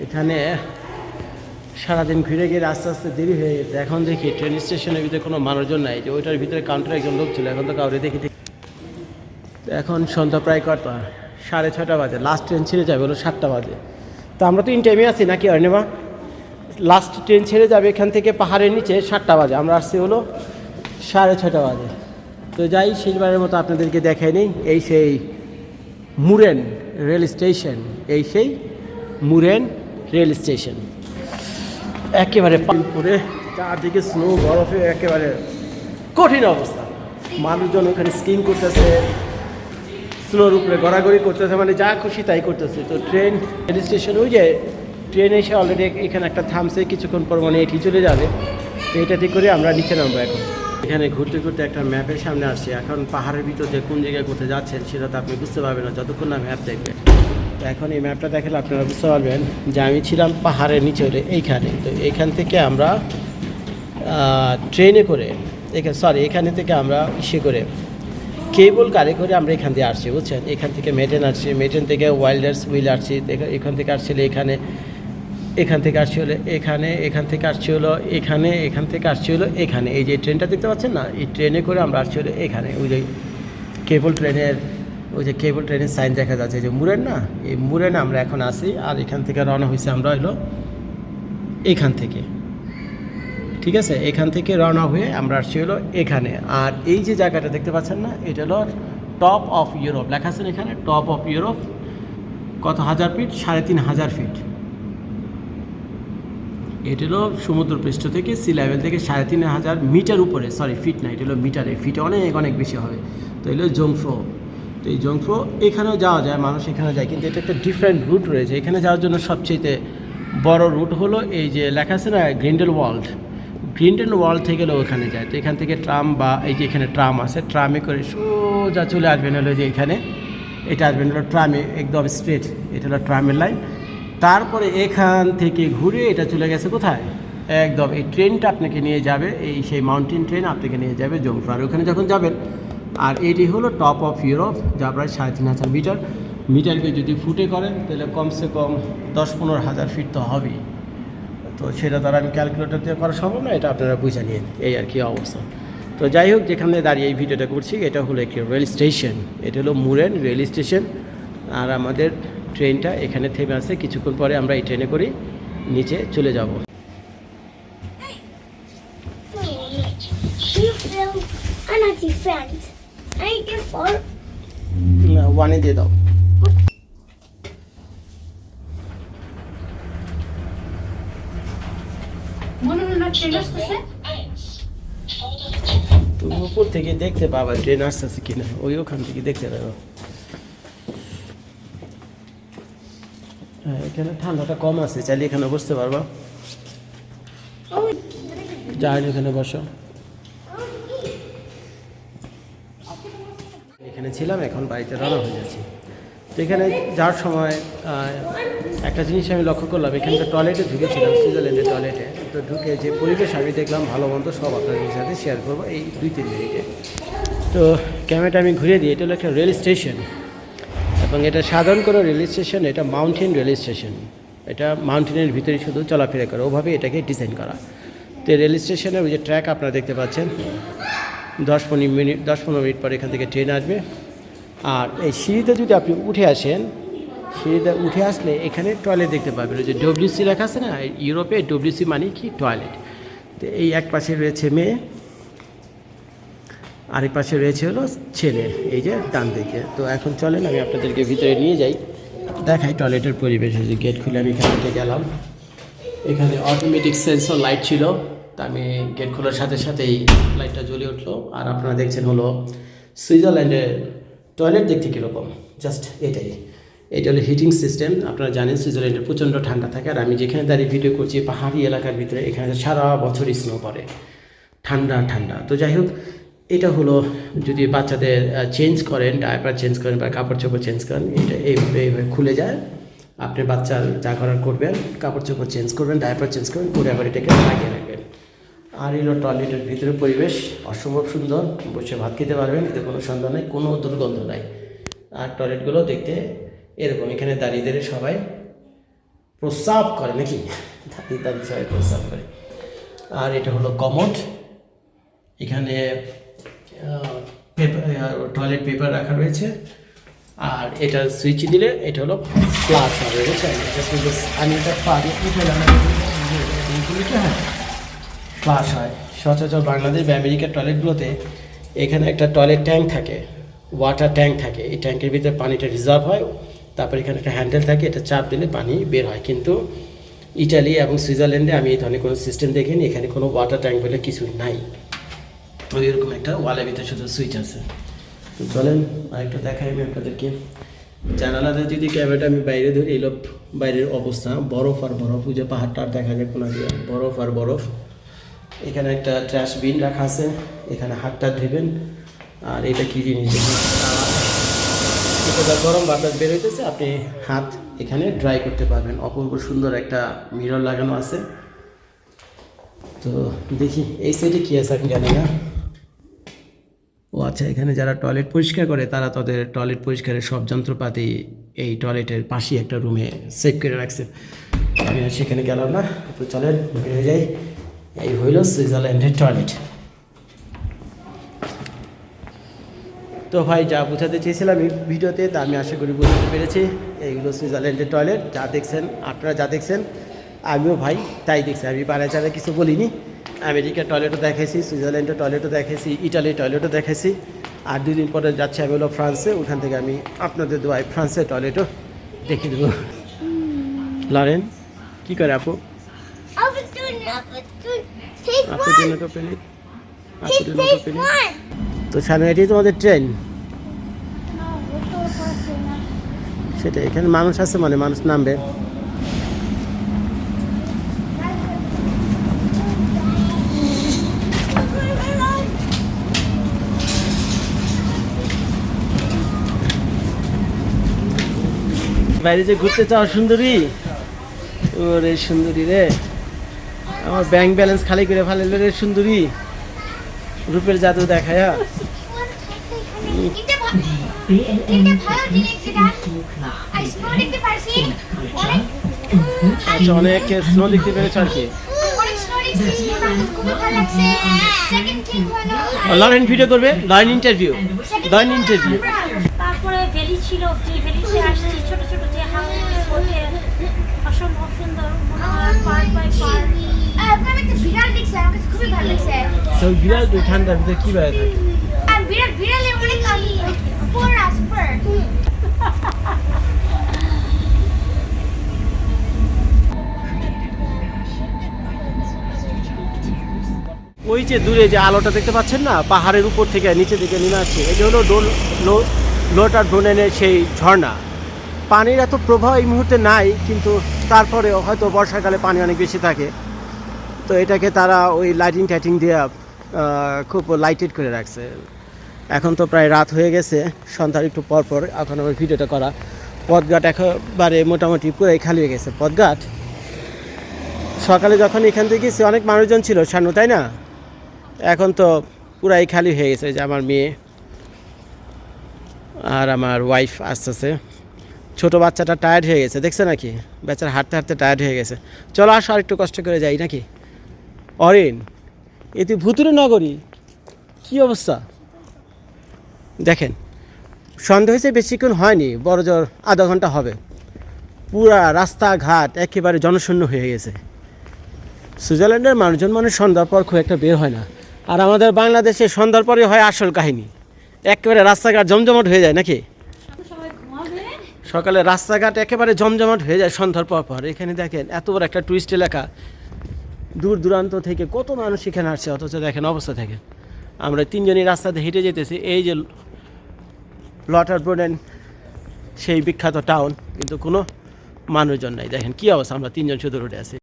এখানে সারাদিন ঘুরে গিয়ে আস্তে আস্তে দেরি হয়ে গেছে। এখন দেখি ট্রেন স্টেশনের ভিতরে কোনো মানুষজন নাই, যে ওইটার ভিতরে কাউন্টারে একজন লোক ছিল, এখন তো কাউরে দেখি। এখন সন্ধ্যা প্রায় কটা, 6:30 বাজে। লাস্ট ট্রেন ছেড়ে যাবে হলো 7টা বাজে। তো আমরা তো ইন টাইমে আছি নাকি অর্ণিমা? লাস্ট ট্রেন ছেড়ে যাবে এখান থেকে পাহাড়ের নিচে 7টা বাজে, আমরা আসছি হলো 6:30 বাজে। তো যাই, শেষবারের মতো আপনাদেরকে দেখাই নেই। এই সেই মুরেন রেল স্টেশন, এই সেই মুরেন রেল স্টেশন। একেবারে পরে চারদিকে স্নো, বরফে একেবারে কঠিন অবস্থা। মানুষজন ওখানে স্কিং করতেছে, স্নোর উপরে গড়াগড়ি করতেছে, মানে যা খুশি তাই করতেছে। তো ট্রেন রেল স্টেশন, ওই যে ট্রেন এসে অলরেডি এখানে একটা থামছে, কিছুক্ষণ পর মানে এটি চলে যাবে। তো এটাতে করে আমরা নিচে নামবো। এখন এখানে ঘুরতে ঘুরতে একটা ম্যাপের সামনে আসছি। এখন পাহাড়ের ভিতর যে কোন জায়গায় কোথায় যাচ্ছেন সেটা তো আপনি বুঝতে পারবেন না যতক্ষণ না ম্যাপ দেখবেন। তো এখন এই ম্যাপটা দেখলে আপনারা বুঝতে পারবেন যে আমি ছিলাম পাহাড়ের নিচে এইখানে। তো এইখান থেকে আমরা ট্রেনে করে এখানে থেকে আমরা করে কেবল কারে করে আমরা এখান দিয়ে আসছি, বুঝছেন। এখান থেকে মেটেন আসছি, মেটেন থেকে ওয়াইল্ডার্স হুইল আসছি, এখান থেকে আসছিল এখানে, এখান থেকে আসছি হলো এখানে, এখান থেকে আসছি হলো এখানে, এখান থেকে আসছি হলো এখানে। এই যে ট্রেনটা দেখতে পাচ্ছেন না, এই ট্রেনে করে আমরা আসছি হলো এখানে। ওই যে কেবল ট্রেনের সাইন দেখা যাচ্ছে, যে মুরেন না, এই মুরেনে আমরা এখন আসি। আর এখান থেকে রওনা হয়েছে আমরা হলো এখান থেকে, ঠিক আছে। এখান থেকে রওনা হয়ে আমরা আসছি হলো এখানে। আর এই যে জায়গাটা দেখতে পাচ্ছেন না, এটা হলো টপ অফ ইউরোপ, লেখা আছে এখানে টপ অফ ইউরোপ। কত হাজার ফিট? 3500 ফিট। এটা হলো সমুদ্রপৃষ্ঠ থেকে, সি লেভেল থেকে 3500 মিটার উপরে। সরি, ফিট না, এটা হলো মিটারে, ফিটে অনেক অনেক বেশি হবে। তো এগুলো জংফ্রো। তো এই জংফ্রো এখানেও যাওয়া যায়, মানুষ এখানেও যায়, কিন্তু এটা একটা ডিফারেন্ট রুট রয়েছে। এখানে যাওয়ার জন্য সবচেয়ে বড় রুট হলো এই যে লেখা আছে না গ্রিন্ডেলওয়াল্ড থেকে হলো ওখানে যায়। তো এখান থেকে ট্রাম, বা এই যে এখানে ট্রাম আছে, ট্রামে করে সোজা চলে আসবেন হলো যে এখানে, এটা আসবেন হলো ট্রামে, একদম স্ট্রেট। এটা হলো ট্রামের লাইন। তারপরে এখান থেকে ঘুরে এটা চলে গেছে কোথায়, একদম এই ট্রেনটা আপনাকে নিয়ে যাবে, এই সেই মাউন্টেন ট্রেন আপনাকে নিয়ে যাবে জংফ্রো। আর ওখানে যখন যাবেন, আর এটি হলো টপ অফ ইউরোপ, যা প্রায় 3500 মিটার। মিটারকে যদি ফুটে করেন তাহলে কমসে কম 10-15 হাজার ফিট তো হবেই। তো সেটা তারা আমি ক্যালকুলেটর দিয়ে করা সম্ভব না, এটা আপনারা বুঝে নিন, এই আর কি অবস্থা। তো যাই হোক, যেখানে দাঁড়িয়ে এই ভিডিওটা করছি, এটা হলো একটি রেল স্টেশন, এটা হলো মুরেন রেল স্টেশন। আর আমাদের ট্রেনটা এখানে থেমে আছে, কিছুক্ষণ পরে আমরা এই ট্রেনে করে নিচে চলে যাব। ওয়ানে দিয়ে দাও। তুমি উপর থেকে দেখতে পাবা ট্রেন আসতেছে কিনা, ওই ওখান থেকে দেখতে পাবো। হ্যাঁ, এখানে ঠান্ডাটা কম আছে, চাইলে এখানে বসতে পারবা। যাই, এখানে বসো। এখানে ছিলাম, এখন বাড়িতে রওনা হয়ে যাচ্ছি। তো এখানে যাওয়ার সময় একটা জিনিস আমি লক্ষ্য করলাম, এখানকার টয়লেটে ঢুকেছিলাম, সুইজারল্যান্ডের টয়লেটে। তো ঢুকে যে পরিবেশ আমি দেখলাম, ভালো মন্দ সব আপনাদের সাথে শেয়ার করবো এই 2-3 মিনিটে। তো ক্যামেরাটা আমি ঘুরে দিই। এটা হলো একটা রেল স্টেশন, এবং এটা সাধারণ কোনো রেল স্টেশন, এটা মাউন্টেন রেল স্টেশন। এটা মাউন্টেনের ভিতরে শুধু চলাফেরা করে, ওভাবে এটাকে ডিজাইন করা। তো রেল স্টেশনের ওই যে ট্র্যাক আপনারা দেখতে পাচ্ছেন, 10-15 মিনিট পর এখান থেকে ট্রেন আসবে। আর এই সিঁড়িতে যদি আপনি উঠে আসেন, সিঁড়িতে উঠে আসলে এখানে টয়লেট দেখতে পাবেন। ওই যে WC লেখা আছে না, ইউরোপে WC মানে কি টয়লেট। তো এই এক পাশে রয়েছে মেয়ে, আরেক পাশে রয়েছে হলো ছেলে, এই যে ডান দিকে। তো এখন চলেন আমি আপনাদেরকে ভিতরে নিয়ে যাই, দেখাই টয়লেটের পরিবেশ। যে গেট খুলে আমি এখান থেকে গেলাম, এখানে অটোমেটিক সেন্সর লাইট ছিল। তা আমি গেট খোলার সাথে সাথেই লাইটটা জ্বলে উঠলো। আর আপনারা দেখছেন হলো সুইজারল্যান্ডের টয়লেট দেখতে কীরকম, জাস্ট এটাই। এটা হলো হিটিং সিস্টেম। আপনারা জানেন সুইজারল্যান্ডে প্রচণ্ড ঠান্ডা থাকে। আর আমি যেখানে দাঁড়িয়ে ভিডিও করছি পাহাড়ি এলাকার ভিতরে, এখানে সারা বছর স্নো পড়ে, ঠান্ডা। তো যাই হোক, এটা হলো যদি বাচ্চাদের চেঞ্জ করেন, ডায়াপার চেঞ্জ করেন বা কাপড় চোপড় চেঞ্জ করেন, এটা এইভাবে খুলে যায়। আপনি বাচ্চার যা করার করবেন, কাপড় চোপড় চেঞ্জ করবেন, ডায়াপার চেঞ্জ করবেন, করে আবার এটাকে লাগিয়ে রাখবেন। আর এলো টয়লেটের ভিতরে পরিবেশ অসম্ভব সুন্দর, বসে ভাত খেতে পারবেন, এতে কোনো সন্দেহ নেই, কোনো দুর্গন্ধ নাই। আর টয়লেটগুলো দেখতে এরকম, এখানে দাঁড়িয়ে সবাই প্রস্রাব করে নাকি, ইত্যাদি সবাই প্রস্রাব করে। আর এটা হলো কমোড, এখানে টয়লেট পেপার রাখা রয়েছে। আর এটা সুইচ দিলে এটা হলো ফ্লাশ হবে, বুঝছেন? আমি এটা পারি উঠালাম, হ্যাঁ ফ্লাশ হয়। সচরাচর বাংলাদেশ বা আমেরিকার টয়লেটগুলোতে এখানে একটা টয়লেট ট্যাঙ্ক থাকে, ওয়াটার ট্যাঙ্ক থাকে। এই ট্যাঙ্কের ভিতরে পানিটা রিজার্ভ হয়, তারপর এখানে একটা হ্যান্ডেল থাকে, এটা চাপ দিলে পানি বের হয়। কিন্তু ইটালি এবং সুইজারল্যান্ডে আমি এই ধরনের কোনো সিস্টেম দেখিনি, এখানে কোনো ওয়াটার ট্যাঙ্ক বলে কিছু নাই। ওই এরকম একটা ওয়ালের ভিতরে শুধু সুইচ আছে। তো চলেন আরেকটা দেখাই আমি আপনাদেরকে। জানালাতে যদি ক্যামেরাটা আমি বাইরে ধরি, এলো বাইরের অবস্থা, বরফ আর বরফ। ওই যে পাহাড়টা দেখা যায় কোনো দিয়ে, বরফ আর বরফ। এখানে একটা ট্র্যাশ বিন রাখা আছে, এখানে হাতটা ধুবেন। আর এটা কী জিনিস দেখুন, এটা গরম বাতাস বের হইতেছে, আপনি হাত এখানে ড্রাই করতে পারবেন। অপূর্ব সুন্দর একটা মিরর লাগানো আছে। তো দেখি এই সাইডে কী আছে আমি জানি না। ও আচ্ছা, এখানে যারা টয়লেট পরিষ্কার করে তারা তাদের টয়লেট পরিষ্কারের সব যন্ত্রপাতি এই টয়লেটের পাশেই একটা রুমে সেভ করে রাখছে। আমি আর সেখানে গেলাম না, তো চলেন বেরিয়ে যাই। এই হইল সুইজারল্যান্ডের টয়লেট। তো ভাই যা বোঝাতে চেয়েছিলাম এই ভিডিওতে, তা আমি আশা করি বুঝতে পেরেছি। এইগুলো সুইজারল্যান্ডের টয়লেট, যা দেখছেন আপনারা, যা দেখছেন আমিও ভাই তাই দেখছি। আমি বাড়ায় চারা কিছু বলিনি। আমেরিকার টয়লেটও দেখেছি, সুইজারল্যান্ডের টয়লেটও দেখেছি, ইটালির টয়লেটও দেখেছি। আর 2 দিন পরে যাচ্ছি আমি হলো ফ্রান্সে, ওখান থেকে আমি আপনাদের দোয়ায় ফ্রান্সের টয়লেটও দেখে দেবো। লরেন কী করে আপু? আপুর জন্য তো পেনি, আপুর জন্য তো পেনি। তো সামনে এটাই তোমাদের ট্রেন, সেটা এখানে মানুষ আছে, মানে মানুষ নামবে। বাইরে যে ঘুরতে চাও সুন্দরী, ওরে সুন্দরী রে, আমার ব্যাংক ব্যালেন্স খালি করে ফেলে রে সুন্দরী, রূপের জাদু দেখায়। আচ্ছা, অনেক স্নো দেখতে পেরেছ আর কি। লাইন ভিডিও করবে, লাইন ইন্টারভিউ, লাইন ইন্টারভিউ। তারপরে ভ্যালি ছিল, ভ্যালিতে আসছি, ছোট ছোট যে হাউস ওঠে, অসম্ভব সুন্দর, পার্ট বাই পার্ট। আপনার একটা বিড়াল দেখছি, আমার কাছে খুবই ভালো লাগছে। তো বিড়াল তো ঠান্ডার ভিতরে কি বাইরে থাকে? আর বিড়ালের অনেক ফর আস ফর। ওই যে দূরে যে আলোটা দেখতে পাচ্ছেন না, পাহাড়ের উপর থেকে নিচে দিকে নেমে আসছে, এটা হলো লোটার ব্রুনেনের সেই ঝর্ণা। পানির এত প্রবাহ এই মুহূর্তে নাই, কিন্তু তারপরেও হয়তো বর্ষাকালে পানি অনেক বেশি থাকে। তো এটাকে তারা ওই লাইটিং টাইটিং দিয়ে খুব লাইটেড করে রাখছে। এখন তো প্রায় রাত হয়ে গেছে, সন্ধ্যার একটু পর পর এখন আমার ভিডিওটা করা। পথঘাট একেবারে মোটামুটি পুরাই খালি হয়ে গেছে পথঘাট। সকালে যখন এখান থেকে গেছি অনেক মানুষজন ছিল শানু, তাই না? এখন তো পুরাই খালি হয়ে গেছে। যে আমার মেয়ে আর আমার ওয়াইফ আসতেছে। ছোটো বাচ্চাটা টায়ার্ড হয়ে গেছে, দেখছে নাকি? বেচারা হাঁটতে হাঁটতে টায়ার্ড হয়ে গেছে। চলো আসো, আর একটু কষ্ট করে যাই নাকি? অরিন, এ তুই ভুতুরে নগরী, কী অবস্থা দেখেন। সন্ধ্যা হয়েছে, বেশিক্ষণ হয়নি, বড় জোর আধা ঘন্টা হবে। পুরা রাস্তাঘাট একেবারে জনশূন্য হয়ে গেছে। সুইজারল্যান্ডের মানুষজন মানে সন্ধ্যার পর খুব একটা বের হয় না। আর আমাদের বাংলাদেশে সন্ধ্যার পরে হয় আসল কাহিনী, একেবারে রাস্তাঘাট জমজমাট হয়ে যায় নাকি? সকালে রাস্তাঘাট একেবারে জমজমাট হয়ে যায় সন্ধ্যার পর পর। এখানে দেখেন এত বড় একটা টুরিস্ট এলাকা, দূর দূরান্ত থেকে কত মানুষ এখানে আসছে, অথচ দেখেন অবস্থা থেকে। আমরা 3 জনই রাস্তাতে হেঁটে যেতেছি, এই যে লটার ব্রুনেন সেই বিখ্যাত টাউন, কিন্তু কোনো মানুষজন নাই। দেখেন কী অবস্থা, আমরা 3 জন শুধু রোডে আছি।